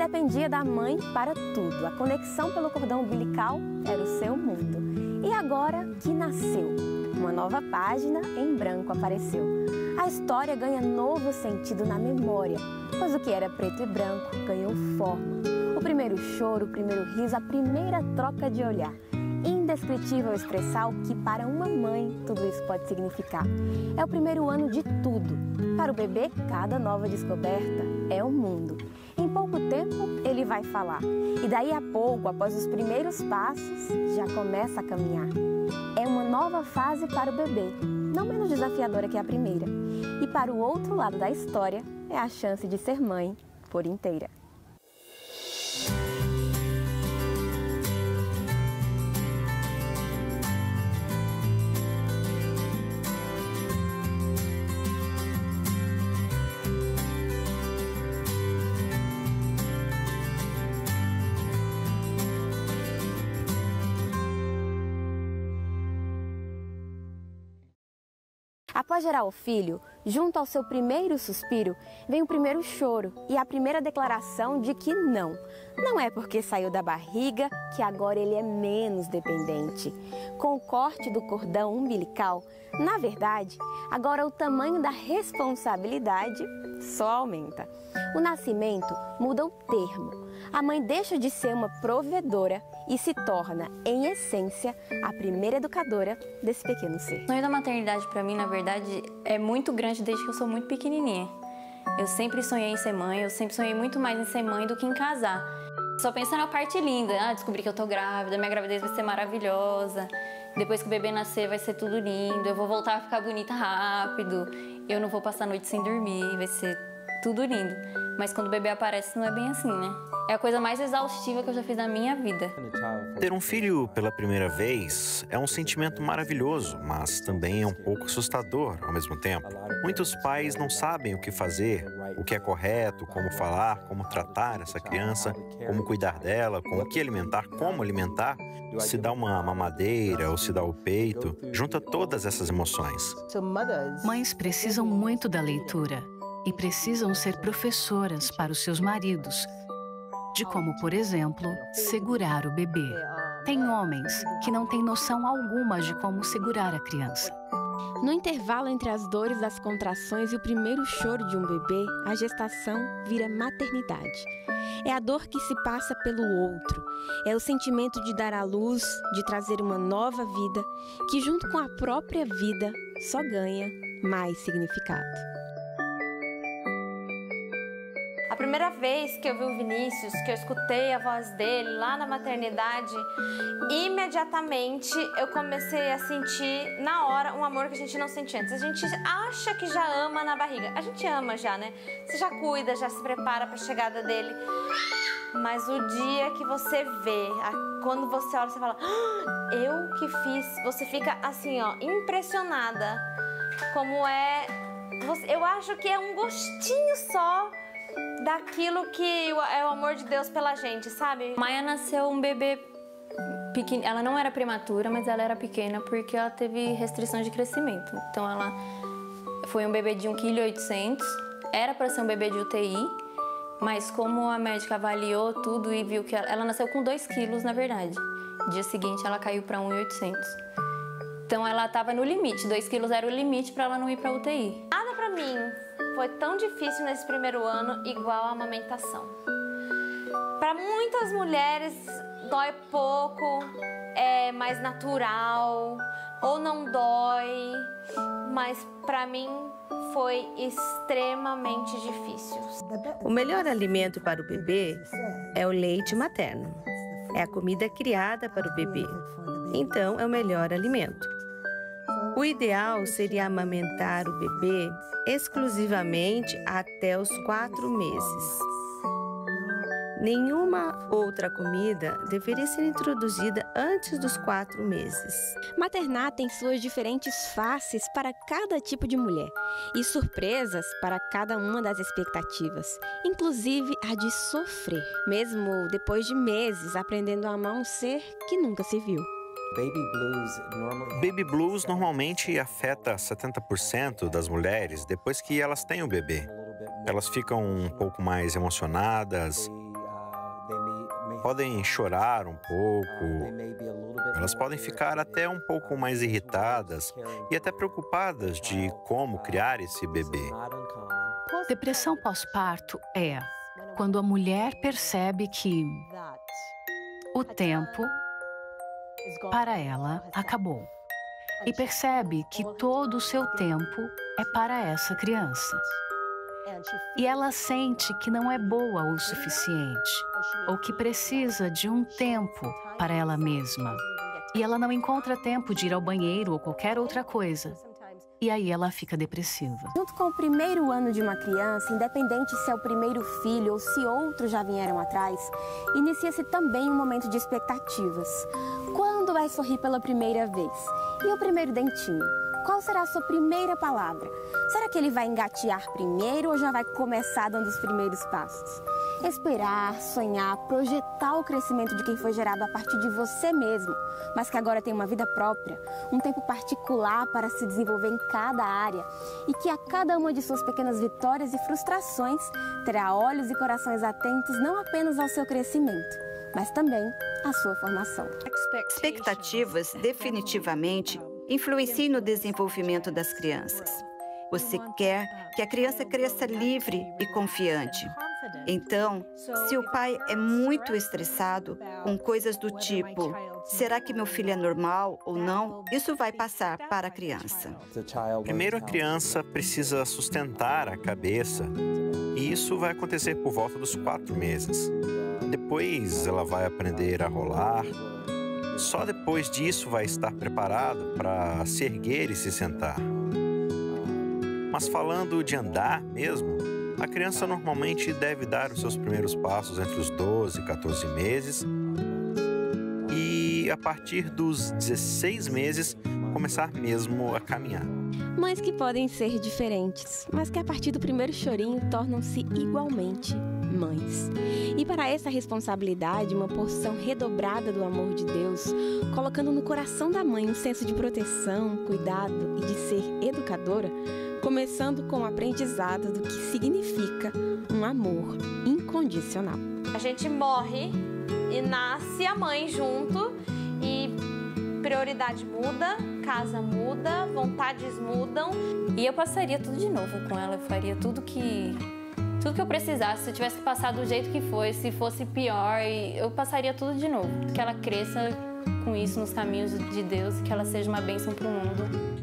dependia da mãe para tudo. A conexão pelo cordão umbilical era o seu mundo. E agora que nasceu, uma nova página em branco apareceu. A história ganha novo sentido na memória, pois o que era preto e branco ganhou forma. O primeiro choro, o primeiro riso, a primeira troca de olhar. Indescritível expressar o que para uma mãe tudo isso pode significar. É o primeiro ano de tudo. Para o bebê, cada nova descoberta é um mundo. Em pouco tempo, ele vai falar. E daí a pouco, após os primeiros passos, já começa a caminhar. É uma nova fase para o bebê, não menos desafiadora que a primeira. E para o outro lado da história, é a chance de ser mãe por inteira. Após gerar o filho, junto ao seu primeiro suspiro, vem o primeiro choro e a primeira declaração de que não. Não é porque saiu da barriga que agora ele é menos dependente. Com o corte do cordão umbilical, na verdade, agora o tamanho da responsabilidade só aumenta. O nascimento muda o termo. A mãe deixa de ser uma provedora e se torna, em essência, a primeira educadora desse pequeno ser. O sonho da maternidade, para mim, na verdade, é muito grande desde que eu sou muito pequenininha. Eu sempre sonhei em ser mãe, eu sempre sonhei muito mais em ser mãe do que em casar. Só pensa na parte linda, descobri que eu tô grávida, minha gravidez vai ser maravilhosa, depois que o bebê nascer vai ser tudo lindo, eu vou voltar a ficar bonita rápido, eu não vou passar a noite sem dormir, vai ser tudo lindo. Mas quando o bebê aparece, não é bem assim, né? É a coisa mais exaustiva que eu já fiz na minha vida. Ter um filho pela primeira vez é um sentimento maravilhoso, mas também é um pouco assustador ao mesmo tempo. Muitos pais não sabem o que fazer, o que é correto, como falar, como tratar essa criança, como cuidar dela, com o que alimentar, como alimentar, se dá uma mamadeira ou se dá o peito, junta todas essas emoções. Mães precisam muito da leitura e precisam ser professoras para os seus maridos, de como, por exemplo, segurar o bebê. Tem homens que não têm noção alguma de como segurar a criança. No intervalo entre as dores das contrações e o primeiro choro de um bebê, a gestação vira maternidade. É a dor que se passa pelo outro. É o sentimento de dar à luz, de trazer uma nova vida, que junto com a própria vida só ganha mais significado. A primeira vez que eu vi o Vinícius, que eu escutei a voz dele lá na maternidade, imediatamente eu comecei a sentir na hora um amor que a gente não sentia antes. A gente acha que já ama na barriga. A gente ama já, né? Você já cuida, já se prepara para a chegada dele. Mas o dia que você vê, quando você olha, você fala, eu que fiz. Você fica assim, ó, impressionada. Como é... Eu acho que é um gostinho só daquilo que é o amor de Deus pela gente, sabe? Maia nasceu um bebê pequeno. Ela não era prematura, mas ela era pequena porque ela teve restrições de crescimento. Então ela foi um bebê de 1,8 kg. Era para ser um bebê de UTI, mas como a médica avaliou tudo e viu que ela nasceu com 2 quilos, na verdade. No dia seguinte ela caiu para 1,8 kg. Então ela estava no limite, 2 quilos era o limite para ela não ir para UTI. Nada para mim foi tão difícil nesse primeiro ano igual a amamentação. Para muitas mulheres dói pouco, é mais natural ou não dói, mas para mim foi extremamente difícil. O melhor alimento para o bebê é o leite materno. É a comida criada para o bebê. Então, é o melhor alimento. O ideal seria amamentar o bebê exclusivamente até os 4 meses. Nenhuma outra comida deveria ser introduzida antes dos 4 meses. Maternar tem suas diferentes faces para cada tipo de mulher e surpresas para cada uma das expectativas, inclusive a de sofrer, mesmo depois de meses aprendendo a amar um ser que nunca se viu. Baby blues normalmente afeta 70% das mulheres depois que elas têm o bebê. Elas ficam um pouco mais emocionadas, podem chorar um pouco, elas podem ficar até um pouco mais irritadas e até preocupadas de como criar esse bebê. Depressão pós-parto é quando a mulher percebe que o tempo para ela acabou e percebe que todo o seu tempo é para essa criança. E ela sente que não é boa o suficiente ou que precisa de um tempo para ela mesma. E ela não encontra tempo de ir ao banheiro ou qualquer outra coisa. E aí ela fica depressiva. Junto com o primeiro ano de uma criança, independente se é o primeiro filho ou se outros já vieram atrás, inicia-se também um momento de expectativas. Quando vai sorrir pela primeira vez? E o primeiro dentinho? Qual será a sua primeira palavra? Será que ele vai engatear primeiro ou já vai começar dando os primeiros passos? Esperar, sonhar, projetar o crescimento de quem foi gerado a partir de você mesmo, mas que agora tem uma vida própria, um tempo particular para se desenvolver em cada área e que a cada uma de suas pequenas vitórias e frustrações terá olhos e corações atentos não apenas ao seu crescimento, mas também à sua formação. Expectativas definitivamente influenciam no desenvolvimento das crianças. Você quer que a criança cresça livre e confiante. Então, se o pai é muito estressado com coisas do tipo, será que meu filho é normal ou não? Isso vai passar para a criança. Primeiro, a criança precisa sustentar a cabeça, e isso vai acontecer por volta dos 4 meses. Depois, ela vai aprender a rolar. Só depois disso vai estar preparado para se erguer e se sentar. Mas falando de andar mesmo, a criança normalmente deve dar os seus primeiros passos entre os 12 e 14 meses e, a partir dos 16 meses, começar mesmo a caminhar. Mães que podem ser diferentes, mas que a partir do primeiro chorinho tornam-se igualmente mães. E para essa responsabilidade, uma porção redobrada do amor de Deus, colocando no coração da mãe um senso de proteção, cuidado e de ser educadora, começando com o aprendizado do que significa um amor incondicional. A gente morre e nasce a mãe junto e prioridade muda, casa muda, vontades mudam. E eu passaria tudo de novo com ela, eu faria tudo que eu precisasse. Se eu tivesse que passar do jeito que foi, se fosse pior, eu passaria tudo de novo. Que ela cresça com isso nos caminhos de Deus, que ela seja uma bênção para o mundo.